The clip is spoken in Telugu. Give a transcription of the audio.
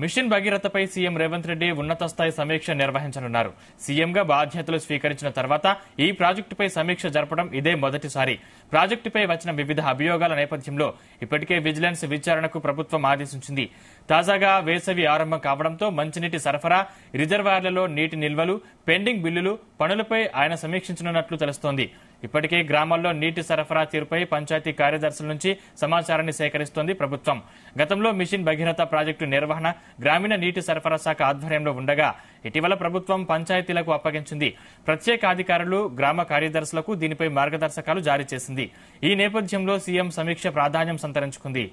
మిషన్ భగీరథపై సీఎం రేవంత్ రెడ్డి ఉన్నత స్థాయి సమీక్ష నిర్వహించనున్నారు. సీఎంగా బాధ్యతలు స్వీకరించిన తర్వాత ఈ ప్రాజెక్టుపై సమీక్ష జరపడం ఇదే మొదటిసారి. ప్రాజెక్టుపై వచ్చిన వివిధ అభియోగాల నేపథ్యంలో ఇప్పటికే విజిలెన్స్ విచారణకు ప్రభుత్వం ఆదేశించింది. తాజాగా వేసవి ఆరంభం కావడంతో మంచినీటి సరఫరా, రిజర్వాయర్లలో నీటి నిల్వలు, పెండింగ్ బిల్లులు, పనులపై ఆయన సమీక్షించనున్నట్లు తెలుస్తోంది. ఇప్పటికే గ్రామాల్లో నీటి సరఫరా తీరుపై పంచాయతీ కార్యదర్శుల నుంచి సమాచారాన్ని సేకరిస్తోంది ప్రభుత్వం. గతంలో మిషన్ భగీరథ ప్రాజెక్టు నిర్వహణ గ్రామీణ నీటి సరఫరా శాఖ ఆధ్వర్యంలో ఉండగా ఇటీవల ప్రభుత్వం పంచాయతీలకు అప్పగించింది. ప్రత్యేక అధికారులు, గ్రామ కార్యదర్శులకు దీనిపై మార్గదర్శకాలు జారీ చేసింది. ఈ నేపథ్యంలో సీఎం సమీక్ష ప్రాధాన్యం సంతరించుకుంది.